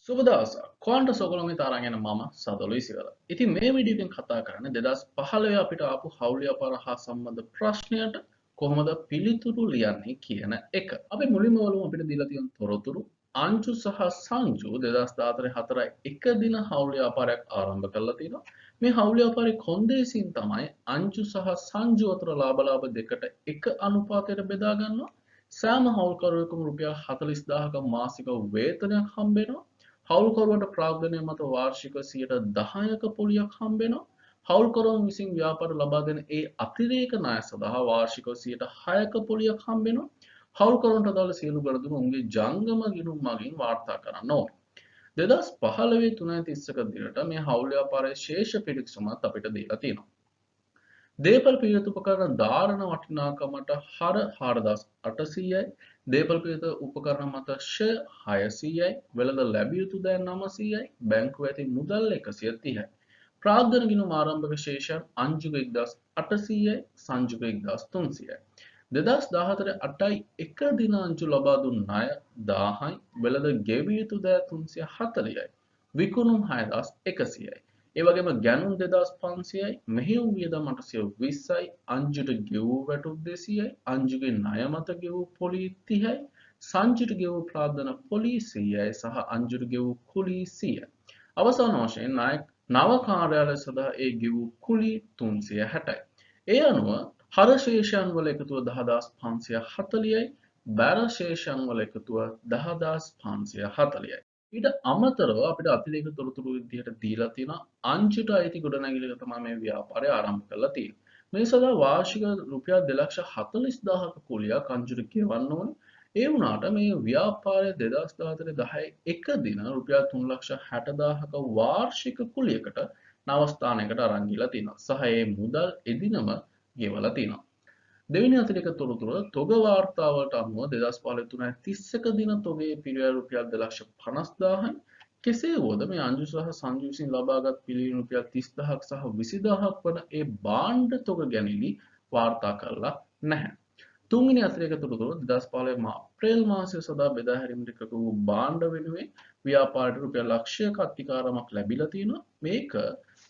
සුබ දවසක්. කොන්ට ඔයගොල්ලෝ මේ තරම් යන මම සදලු ඉසිරද. ඉතින් මේ වීඩියෝ එකෙන් කතා කරන්නේ 2015 අපිට ආපු හවුල් ව්‍යාපාර හා සම්බන්ධ ප්‍රශ්නයට කොහොමද පිළිතුරු ලියන්නේ කියන එක. අපි මුලින්ම බලමු අපිට දීලා තියෙන තොරතුරු. අංජු සහ සංජු 2014 4 එක දින හවුල් ව්‍යාපාරයක් ආරම්භ කරලා තිනවා. මේ හවුල් ව්‍යාපාරයේ කොන්දේසින් තමයි අංජු සහ සංජු අතර ලාභ දෙකට එක අනුපාතයට බෙදා ගන්නවා. සෑම හවුල්කරුවෙකුම රුපියල් 40000ක මාසික වේතනයක් හම්බ වෙනවා. හවුල්කරුවන්ට ප්‍රාග්ධනය මත වාර්ෂික 10%ක පොලියක් හම්බ වෙනවා. හවුල්කරුවන් විසින් ව්‍යාපාර ලබා දෙන ඒ අතිරේක ණය සඳහා වාර්ෂිකව 6%ක පොලියක් හම්බ වෙනවා. හවුල්කරුවන්ට අදාළ සියලු ගනුදෙනු උන්ගේ ජංගම ගිණුම් මගින් වාර්තා කරන්න ඕනේ. 2015 3:30ක දිනට මේ හවුල් ව්‍යාපාරයේ ශේෂ පිරික්සුමත් අපිට දීලා තියෙනවා. දේපල් පිරිත උපකරණ ධාරණ වටිනාකමට හර 4800යි, දේපල් පිරිත උපකරණ මත ෂ 600යි, වෙළඳ ලැබිය යුතු දෑ 900යි, බැංකුවේ ඇති මුදල් 130යි. ප්‍රාග්ධන ගිණුම් ආරම්භක ශේෂයන් අංජුක 1800යි, සංජුක 1300යි. 2014 8යි එක දින අංජු ලබා දුන් ණය 1000යි, වෙළඳ ගෙවිය යුතු දෑ 340යි, විකුණුම් 6100යි. ඒ වගේම ගැනුම් 2500යි, මෙහෙයුම් වියදම් 820යි, අංජුට ගෙවූ වැටුප් 200යි, අංජුගේ ණය මත ගෙවූ පොලි 30යි, සංජුට ගෙවූ ප්‍රාග්ධන පොලි 100යි සහ අංජුට ගෙවූ කුලී 100යි. අවසාන වශයෙන් නව කාර්යාලය සඳහා ඒ ගෙවූ කුලී 360යි. ඒ අනුව හර ශේෂයන් වල එකතුව 10540යි, බැර ශේෂයන් වල එකතුව 10540යි. ඊට අමතරව අපිට අතිරේක තොරතුරු විදිහට දීලා තියෙනවා අංජුට අයිති ගොඩනැගිල්ලක තමයි මේ ව්‍යාපාරය ආරම්භ කරලා තියෙන්නේ. මේ සඳහා වාර්ෂික රුපියල් 2,40,000ක කුලියක් අංජුට ගෙවන්න ඕනේ. ඒ වුණාට මේ ව්‍යාපාරය 2014 10 එක දින රුපියල් 3,60,000ක වාර්ෂික කුලියකට නව ස්ථානයකට අරන් ගිහලා තියෙනවා. සහ ඒ මුදල් එදිනම ගෙවලා තියෙනවා. දෙවෙනි අතිරේක තොරතුර තොග වාර්තාවලට අනුව 2015 3 31 දින තොගේ පිරිවැය රුපියල් 2,50,000යි. කෙසේ වුවද මේ අංජු සහ සංජු විසින් ලබාගත් පිළිවෙල රුපියල් 30,000ක් සහ 20,000ක් වන ඒ භාණ්ඩ තොග ගැනීම වාර්තා කරලා නැහැ. තුන්වෙනි අතිරේක තොරතුර 2015 අප්‍රේල් මාසය සඳහා බෙදා හැරීමට එකතු වූ භාණ්ඩ වෙනුවෙන් ව්‍යාපාරයට රුපියල් ලක්ෂයක අත්තිකාරමක් ලැබිලා තියෙනවා. මේක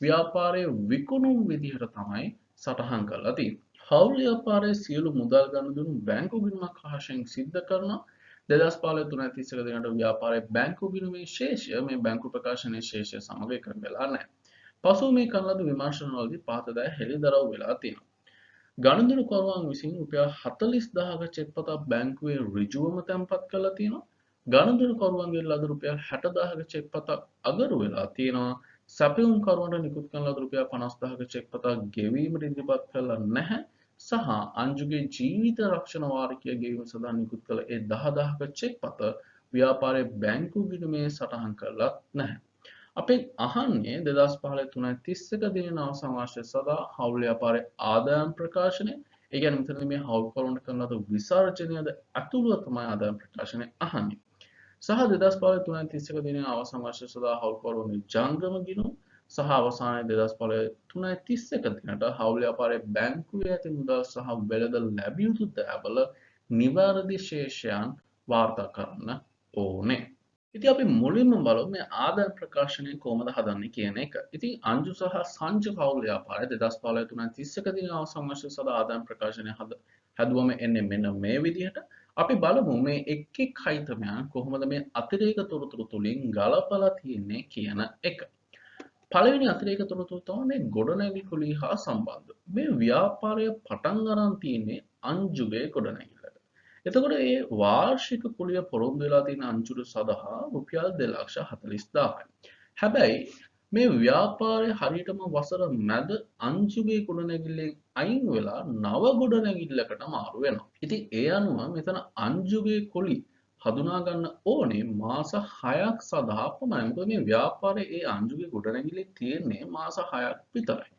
ව්‍යාපාරයේ විකුණුම් විදිහට තමයි සටහන් කරලා තියෙන්නේ. හවුල් ව්‍යාපාරයේ සියලු මුදල් ගනුදෙනු බැංකු ගිණුමක් වශයෙන් සිද්ධ කරනවා. 2015 3 31 දිනට ව්‍යාපාරයේ බැංකු ගිණුමේ ශේෂය මේ බැංකු ප්‍රකාශනයේ ශේෂය සමග එකඟ වෙලා නැහැ. පසුව මේ කරන ලද විමර්ශනවලදී පහත දෑ හෙළිදරව් වෙලා තියෙනවා. ගනුදෙනුකරුවන් විසින් රුපියල් 40,000ක චෙක්පතක් බැංකුවේ ඍජුවම තැන්පත් කරලා තියෙනවා. ගනුදෙනුකරුවන්ගේ ලද රුපියල් 60,000ක චෙක්පතක් අගරු වෙලා තියෙනවා. සැපයුම්කරුවන්ට නිකුත් කරන ලද රුපියල් 50,000ක චෙක්පතක් ගෙවීමට ඉදිරිපත් කරලා නැහැ. සහ අංජුගේ ජීවිත රක්ෂණ වාරිකය ගෙවීම සඳහා නිකුත් කළ ඒ 10,000ක චෙක්පත ව්‍යාපාරයේ බැංකු ගිණුමේ සටහන් කරලා නැහැ. අපෙන් අහන්නේ 2015 3 31 දින අවසන් වර්ෂය සඳහා හවුල් ව්‍යාපාරයේ ආදායම් ප්‍රකාශනය. ඒ කියන්නේ මෙතනදී මේ හවුල්කරුවන්ට කරන ලද විසර්ජනයද ඇතුළුව තමයි ආදායම් ප්‍රකාශනය අහන්නේ. සහ 2015 3 31 දින අවසන් වර්ෂය සඳහා හවුල්කරුවන්ගේ ජංගම ගිණුම් සහ අවසානයේ 2015 3 31 දිනට හවුල් ව්‍යාපාරයේ බැංකුවේ ඇති මුදල් සහ වෙළඳ ලැබිය යුතු දෑවල නිවැරදි ශේෂයන් වාර්තා කරන්න ඕනේ. ඉතින් අපි මුලින්ම බලමු මේ ආදායම් ප්‍රකාශනය කොහොමද හදන්නේ කියන එක. ඉතින් අංජු සහ සංජු හවුල් ව්‍යාපාරය 2015 3 31 දින අවසන් වර්ෂය සඳහා ආදායම් ප්‍රකාශනය හැදුවම එන්නේ මෙන්න මේ විදිහට. අපි බලමු මේ එක් එක් අයිටමයන් කොහොමද මේ අතිරේක තොරතුරු තුලින් ගලපලා තියෙන්නේ කියන එක. පළවෙනි අතිරේක තොරතුරු තමයි මේ ගොඩනැගිලි කුලිය හා සම්බන්ධ. මේ ව්‍යාපාරය පටන් අරන් තියෙන්නේ අංජුගේ ගොඩනැගිල්ලට. එතකොට මේ වාර්ෂික කුලිය පොරොන්දු වෙලා තියෙන අංජුර සඳහා රුපියල් 2,40,000යි. හැබැයි මේ ව්‍යාපාරය හරියටම වසර මැද අංජුගේ ගොඩනැගිල්ලෙන් අයින් වෙලා නව ගොඩනැගිල්ලකට මාරු වෙනවා. ඉතින් ඒ අනුව මෙතන අංජුගේ කුලි හඳුනා ගන්න ඕනේ මාස 6ක් සඳහා පමණයි. මොකද මේ ව්‍යාපාරයේ ඒ අංජුගේ ගොඩනැගිල්ලේ තියෙන්නේ මාස 6ක් විතරයි.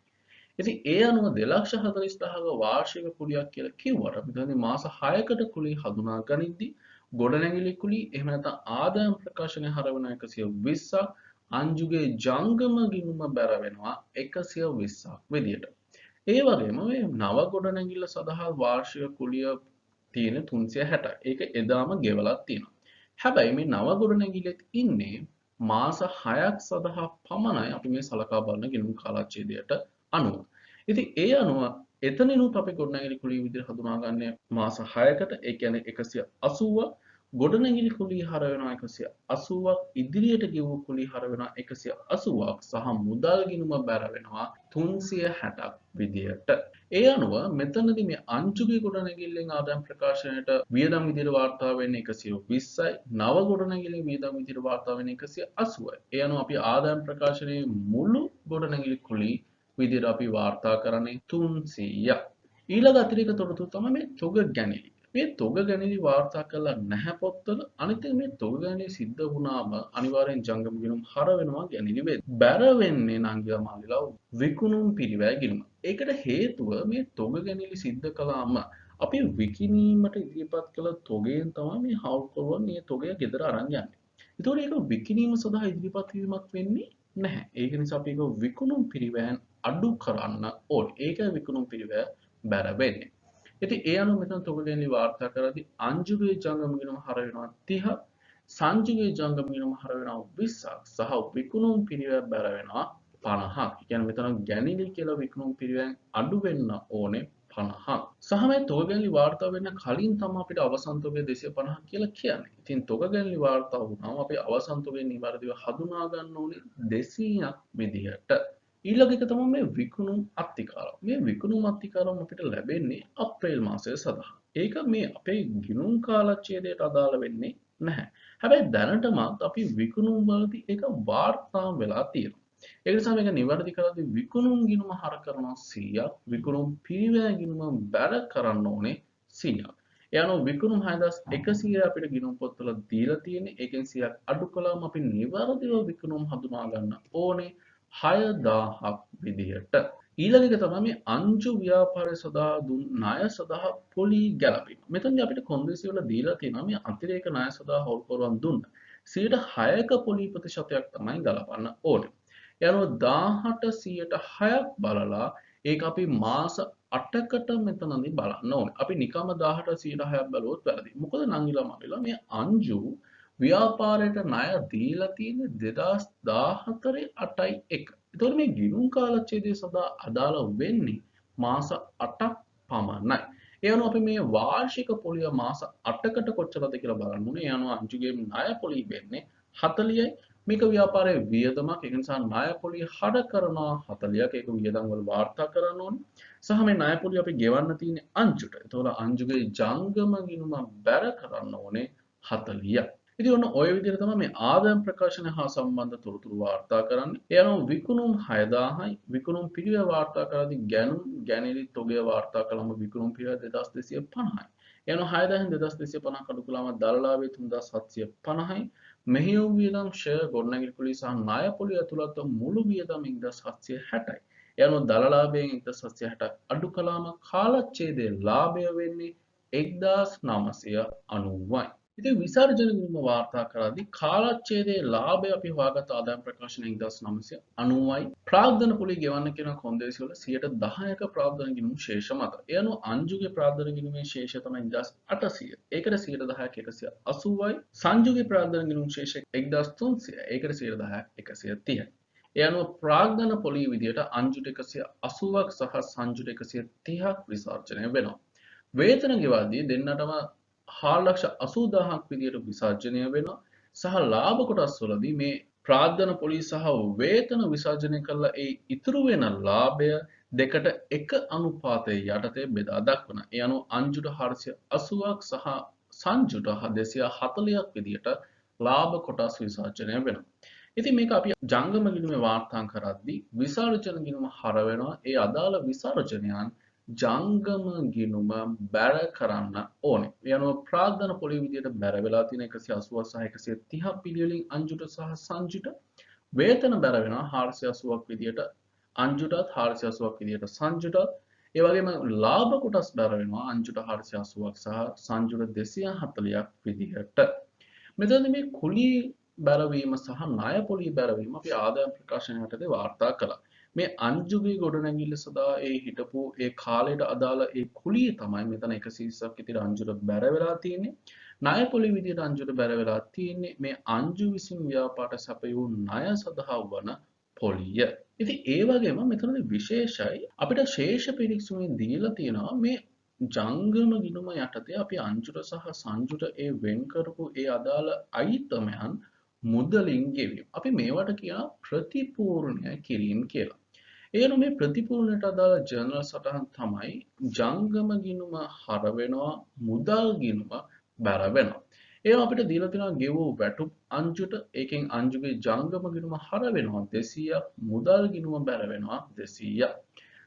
ඉතින් ඒ අනුව 2,40,000ක වාර්ෂික කුලියක් කියලා කිව්වට මෙතනදී මාස 6කට කුලිය හඳුනා ගනිද්දී ගොඩනැගිලි කුලිය එහෙම නැත්නම් ආදායම් ප්‍රකාශනය හරවන 120ක් අංජුගේ ජංගම ගිණුම බැර වෙනවා 120ක් විදියට. ඒ වගේම මේ නව ගොඩනැගිල්ල සඳහා වාර්ෂික කුලිය තියෙන 360යි. ඒක එදාම ගෙවලා තියෙනවා. හැබැයි මේ නව ගොඩනැගිල්ලෙත් ඉන්නේ මාස 6ක් සඳහා පමණයි අපි මේ සලකා බලන ගිණුම් කාලච්ඡේදයට අනුව. ඉතින් ඒ අනුව එතනිනුත් අපි ගොඩනැගිලි කුලිය විදිහට හඳුනාගන්නේ මාස 6කට ඒ කියන්නේ 180ක් ගොඩනැගිලි කුලිය හර වෙනවා 180ක් ඉදිරියට ගෙවූ කුලිය හර වෙනවා 180ක් සහ මුදල් ගිණුම බැර වෙනවා 360ක් විදියට. ඒ අනුව මෙතනදී මේ අංජුගේ ගොඩනැගිල්ලෙන් ආදායම් ප්‍රකාශනයට වියදම් විදිහට වාර්තා වෙන්නේ 120යි. නව ගොඩනැගිල්ලේ වියදම් විදිහට වාර්තා වෙන්නේ 180යි. ඒ අනුව අපි ආදායම් ප්‍රකාශනයේ මුළු ගොඩනැගිලි කුලී විදිහට අපි වාර්තා කරන්නේ 300ක්. ඊළඟ අතිරේක තොරතුරු තමයි මේ තොග ගැනීම. මේ තොග ගැනීම වාර්තා කරලා නැහැ පොත්වල. අනිත් එක මේ තොග ගැනීම සිද්ධ වුණාම අනිවාර්යෙන් ජංගම ගිණුම් හර වෙනවා ගැනීම වෙයි. බැර වෙන්නේ නංගිලා මාලිලා විකුණුම් පිරිවැය ගිණුම. ඒකට හේතුව මේ තොග ගැනීම සිද්ධ කළාම අපි විකිණීමට ඉදිරිපත් කළ තොගයෙන් තමයි මේ හවුල්කරුවන් මේ තොගය ගෙදර අරන් යන්නේ. ඒතකොට ඒක විකිණීම සඳහා ඉදිරිපත් වීමක් වෙන්නේ නැහැ. ඒක නිසා අපි ඒක විකුණුම් පිරිවැයන් අඩු කරන්න ඕනේ. ඒකයි විකුණුම් පිරිවැය බැර වෙන්නේ. ඉතින් ඒ අනුව මෙතන තොග ගැනීම වාර්තා කරද්දී අංජුගේ ජංගම ගිණුම හර වෙනවා 30ක්, සංජුගේ ජංගම ගිණුම හර වෙනවා 20ක් සහ විකුණුම් පිරිවැය බැර වෙනවා 50ක්. ඒ කියන්නේ මෙතන ගැනිලි කියලා විකුණුම් පිරිවැයෙන් අඩු වෙන්න ඕනේ 50ක්. සහ මේ තොග ගැනීම වාර්තා වෙන්න කලින් තමයි අපිට අවසන් තොගය 250ක් කියලා කියන්නේ. ඉතින් තොග ගැනීම වාර්තා වුණාම අපි අවසන් තොගය නිවැරදිව හඳුනා ගන්න ඕනේ 200ක් විදිහට. ඊළඟ එක තමයි මේ විකුණුම් අත්තිකාරම්. මේ විකුණුම් අත්තිකාරම් අපිට ලැබෙන්නේ අප්‍රේල් මාසය සඳහා. ඒක මේ අපේ ගිණුම් කාලච්ඡේදයට අදාළ වෙන්නේ නැහැ. හැබැයි දැනටමත් අපි විකුණුම් වලදී ඒක වාර්තා වෙලා තියෙනවා. ඒ නිසා මේක නිවැරදි කරද්දී විකුණුම් ගිණුම හර කරනවා 100ක්, විකුණුම් පිරිවැය ගිණුම බැර කරන්න ඕනේ 100ක්. ඒ අනුව විකුණුම් 6100 අපිට ගිණුම් පොත්වල දීලා තියෙන්නේ. ඒකෙන් 100ක් අඩු කළාම අපි නිවැරදිව විකුණුම් හඳුනා ගන්න ඕනේ 6000ක් විදිහට. ඊළඟ එක තමයි මේ අංජු ව්‍යාපාරය සඳහා දුන් ණය සඳහා පොලී ගැලපීම. මෙතනදී අපිට කොන්දේසි වල දීලා තියෙනවා මේ අතිරේක ණය සඳහා හවුල්කරුවන් දුන්න 6%ක පොලී ප්‍රතිශතයක් තමයි ගලපන්න ඕනේ. ඒ අනුව 18 6ක් බලලා ඒක අපි මාස 8කට මෙතනදී බලන්න ඕනේ. අපි නිකම්ම 18 6ක් බැලුවොත් වැරදි. මොකද නංගිලා මල්ලිලා මේ අංජු ව්‍යාපාරයට ණය දීලා තියෙන්නේ 2014 8යි 1. එතකොට මේ ගිණුම් කාලච්ඡේදය සඳහා අදාළ වෙන්නේ මාස 8ක් පමණයි. ඒ අනුව අපි මේ වාර්ෂික පොලිය මාස 8කට කොච්චරද කියලා බලන්න ඕනේ. ඒ අනුව අංජුගේ ණය පොලිය වෙන්නේ 40යි. මේක ව්‍යාපාරයේ වියදමක්. ඒ නිසා ණය පොලිය හඩ කරනවා 40ක්. ඒක වියදම් වල වාර්තා කරන්න ඕනේ. සහ මේ ණය පොලිය අපි ගෙවන්න තියෙන්නේ අංජුට. එතකොට අංජුගේ ජංගම ගිණුම බැර කරන්න ඕනේ 40ක්. ඉතින් ඔන්න ඔය විදිහට තමයි මේ ආදායම් ප්‍රකාශන හා සම්බන්ධ තොරතුරු වාර්තා කරන්නේ. ඒ අනුව විකුණුම් 6000යි, විකුණුම් පිරිවැය වාර්තා කරද්දී ගැනිලි තොගය වාර්තා කළාම විකුණුම් පිරිවැය 2250යි. ඒ අනුව 6000න් 2250 අඩු කළාම දරලාභය 3750යි. මෙහෙයුම් වියදම් ෂෙයා ගොඩනැගිලි කුලිය සහ ණය පොලිය ඇතුළත් මුළු වියදම 1760යි. ඒ අනුව දරලාභයෙන් 1760ක් අඩු කළාම කාලච්ඡේදයේ ලාභය වෙන්නේ 1990යි. ඉතින් විසර්ජන ගිණුම වාර්තා කරද්දී කාලච්ඡේදයේ ලාභය අපි හොයාගත් ආදායම් ප්‍රකාශනය 1990යි. ප්‍රාග්ධන පොලිය ගෙවන්න කියන කොන්දේසි වල 10%ක ප්‍රාග්ධන ගිණුම් ශේෂ මත. ඒ අනුව අංජුගේ ප්‍රාග්ධන ගිණුමේ ශේෂය තමයි 1800. ඒකට 10%ක 180යි. සංජුගේ ප්‍රාග්ධන ගිණුම් ශේෂය 1300. ඒකට 10%ක් 130යි. ඒ අනුව ප්‍රාග්ධන පොලිය විදියට අංජුට 180ක් සහ සංජුට 130ක් විසර්ජනය වෙනවා. වේතන ගෙවද්දී දෙන්නටම 4,80,000ක් විදියට විසර්ජනය වෙනවා සහ ලාභ කොටස් වලදී මේ ප්‍රාග්ධන පොලිය සහ වේතන විසර්ජනය කළා ඒ ඉතුරු වෙන ලාභය දෙකට එක අනුපාතයේ යටතේ බෙදා දක්වන. ඒ අනුව අංජුට 480ක් සහ සංජුට 240ක් විදියට ලාභ කොටස් විසර්ජනය වෙනවා. ඉතින් මේක අපි ජංගම ගිණුමේ වාර්තා කරද්දී විසර්ජන ගිණුම හර වෙනවා. ඒ අදාළ විසර්ජනයන් ජංගම ගිණුම බැර කරන්න ඕනේ. ඒ අනුව ප්‍රාග්ධන පොලිය විදියට බැර වෙලා තියෙන 180 සහ 130 පිළිවෙලින් අංජුට සහ සංජුට වේතන බැර වෙනවා 480ක් විදියට අංජුටත් 480ක් විදියට සංජුටත් ඒ වගේම ලාභ කොටස් බැර වෙනවා අංජුට 480ක් සහ සංජුට 240ක් විදියට. මෙතනදී මේ කුලී බැරවීම සහ ණය පොලිය බැරවීම අපි ආදායම් ප්‍රකාශන යටතේ වාර්තා කළා. මේ අංජුගේ ගොඩනැගිල්ල සඳහා ඒ හිටපු ඒ කාලයට අදාළ ඒ කුලිය තමයි මෙතන 120ක් විතර අංජුට බැර වෙලා තියෙන්නේ. ණය පොලි විදියට අංජුට බැර වෙලා තියෙන්නේ මේ අංජු විසින් ව්‍යාපාරට සැපයූ ණය සඳහා වන පොලිය. ඉතින් ඒ වගේම මෙතනදී විශේෂයි අපිට ශේෂ පිරික්සුමේ දීලා තියෙනවා මේ ජංගම ගිණුම යටතේ අපි අංජුට සහ සංජුට ඒ වෙන් කරපු ඒ අදාළ අයිතමයන් මුදලින් ගෙවීම. අපි මේවට කියනවා ප්‍රතිපූර්ණය කිරීම කියලා. එයනු මේ ප්‍රතිපූර්ණයට අදාළ ජර්නල් සටහන් තමයි ජංගම ගිණුම හර වෙනවා මුදල් ගිණුම බැර වෙනවා. ඒවා අපිට දීලා තියෙනවා ගෙවූ වැටුප් අංජුට ඒකෙන් අංජුගේ ජංගම ගිණුම හර වෙනවා 200ක් මුදල් ගිණුම බැර වෙනවා 200ක්.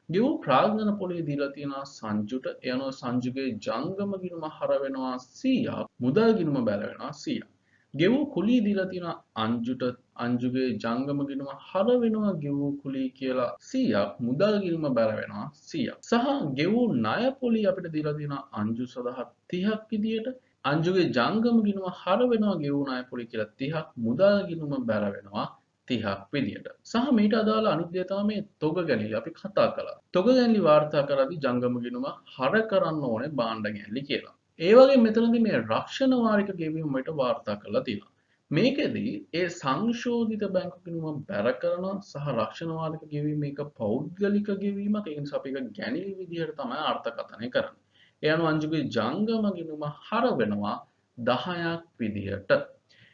ගෙවූ ප්‍රාග්ධන පොලේ දීලා තියෙනවා සංජුට ඒ අනුව සංජුගේ ජංගම ගිණුම හර වෙනවා 100ක් මුදල් ගිණුම බැර වෙනවා 100ක්. ගෙවූ කුලී දීලා තියෙනවා අංජුට අංජුගේ ජංගම ගිණුම හර වෙනවා ගෙවූ කුලී කියලා 100ක් මුදල් ගිණුම බැර වෙනවා 100ක්. සහ ගෙවූ ණය පොලී අපිට දීලා තියෙනවා අංජු සඳහා 30ක් විදියට අංජුගේ ජංගම ගිණුම හර වෙනවා ගෙවූ ණය පොලී කියලා 30ක් මුදල් ගිණුම බැර වෙනවා 30ක් විදියට. සහ මේට අදාළ අනිත් දේ තමයි මේ තොග ගැනීම අපි කතා කළා. තොග ගැනීම වාර්තා කරද්දී ජංගම ගිණුම හර කරන්න ඕනේ භාණ්ඩ ගැනීම කියලා. ඒ වගේ මෙතනදී මේ රක්ෂණ වාරික ගෙවීම වලට වාර්තා කරලා තියෙනවා. මේකෙදී ඒ සංශෝධිත බැංකු ගිණුම බැර කරනවා සහ රක්ෂණ වාරික ගෙවීම මේක පෞද්ගලික ගෙවීමක්. ඒ නිසා අපි ඒක ගැනීම විදිහට තමයි අර්ථකථනය කරන්නේ. ඒ අනුව අංජුගේ ජංගම ගිණුම හර වෙනවා 10ක් විදිහට.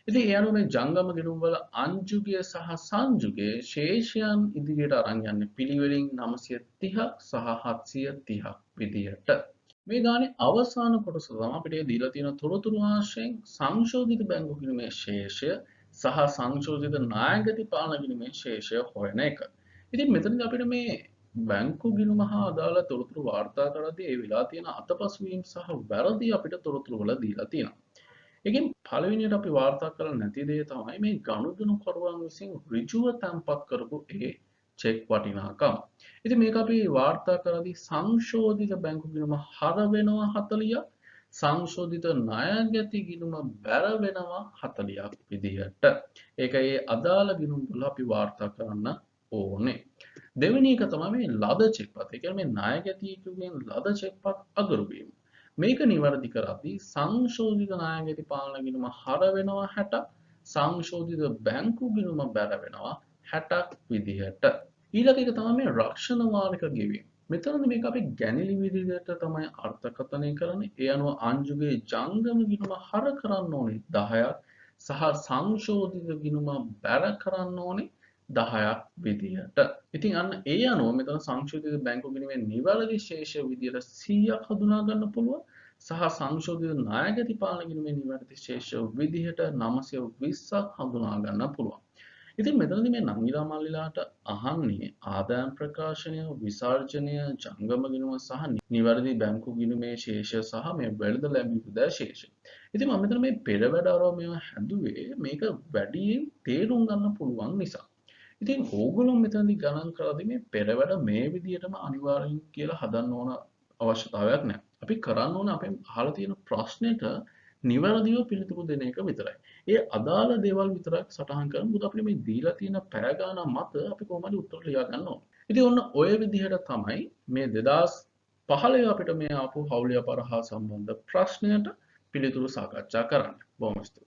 ඉතින් ඒ අනුව මේ ජංගම ගිණුම් වල අංජුගේ සහ සංජුගේ ශේෂයන් ඉදිරියට අරන් යන්නේ පිළිවෙලින් 930ක් සහ 730ක් විදිහට. මේ ගානේ අවසාන කොටස තමයි අපිට දීලා තියෙන තොරතුරු ආශ්‍රයෙන් සංශෝධිත බැංකු ගිණුමේ ශේෂය සහ සංශෝධිත ණයගැති පාලන ගිණුමේ ශේෂය හොයන එක. ඉතින් මෙතනදී අපිට මේ බැංකු ගිණුම හා අදාළ තොරතුරු වාර්තා කරද්දී ඒ වෙලා තියෙන අතපසුවීම් සහ වැරදි අපිට තොරතුරු වල දීලා තියෙනවා. ඒකෙන් පළවෙනියට අපි වාර්තා කරලා නැති දේ තමයි මේ ගනුදෙනු කරුවන් විසින් ඍජුව තැන්පත් කරපු ඒ චෙක් වටිනාකම්. ඉතින් මේක අපි වාර්තා කරද්දී සංශෝධිත බැංකු ගිණුම හර වෙනවා 40ක් සංශෝධිත ණයගැති ගිණුම බැර වෙනවා 40ක් විදිහට. ඒක ඒ අදාළ ගිණුම් වල අපි වාර්තා කරන්න ඕනේ. දෙවෙනි එක තමයි මේ ලද චෙක්පත්. ඒ කියන්නේ මේ ණයගැතියෙකුගෙන් ලද චෙක්පත් අගරු වීම. මේක නිවැරදි කරද්දී සංශෝධිත ණයගැති පාලන ගිණුම හර වෙනවා 60ක් සංශෝධිත බැංකු ගිණුම බැර වෙනවා 60ක් විදිහට. ඊළඟ එක තමයි මේ රක්ෂණ වාරික ගෙවීම. මෙතනදී මේක අපි ගැණිලි විදිහට තමයි අර්ථකථනය කරන්නේ. ඒ අනුව අංජුගේ ජංගම ගිණුම හර කරන්න ඕනේ 10ක් සහ සංශෝධිත ගිණුම බැර කරන්න ඕනේ 10ක් විදිහට. ඉතින් අන්න ඒ අනුව මෙතන සංශෝධිත බැංකු ගිණුමේ නිවැරදි ශේෂය විදිහට 100ක් හඳුනා ගන්න පුළුවන්. සහ සංශෝධිත ණයගැති පාලන ගිණුමේ නිවැරදි ශේෂය විදිහට 920ක් හඳුනා ගන්න පුළුවන්. ඉතින් මෙතනදී මේ නංගිලා මල්ලිලාට අහන්නේ ආදායම් ප්‍රකාශනය, විසර්ජනය, ජංගම ගිණුම සහ නිවැරදි බැංකු ගිණුමේ ශේෂය සහ මේ වෙළඳ ලැබිපු ශේෂය. ඉතින් මම මෙතන මේ පෙරවැඩ අරව මේවා හැදුවේ මේක වැඩියෙන් තේරුම් ගන්න පුළුවන් නිසා. ඉතින් ඕගොල්ලෝ මෙතනදී ගණන් කරද්දී මේ පෙරවැඩ මේ විදිහටම අනිවාර්යෙන් කියලා හදන්න ඕන අවශ්‍යතාවයක් නැහැ. අපි කරන්න ඕන අපෙන් අහලා තියෙන ප්‍රශ්නෙට නිවැරදිව පිළිතුරු දෙන එක විතරයි. ඒ අදාළ දේවල් විතරක් සටහන් කරමු. මොකද අපිට මේ දීලා තියෙන පැය ගාන මත අපි කොහොමද උත්තර ලියා ගන්න ඕන. ඉතින් ඔන්න ඔය විදිහට තමයි මේ 2015 අපිට මේ ආපු හවුල් ව්‍යාපාර හා සම්බන්ධ ප්‍රශ්නයට පිළිතුරු සාකච්ඡා කරන්න. බොහොම ස්තුතියි.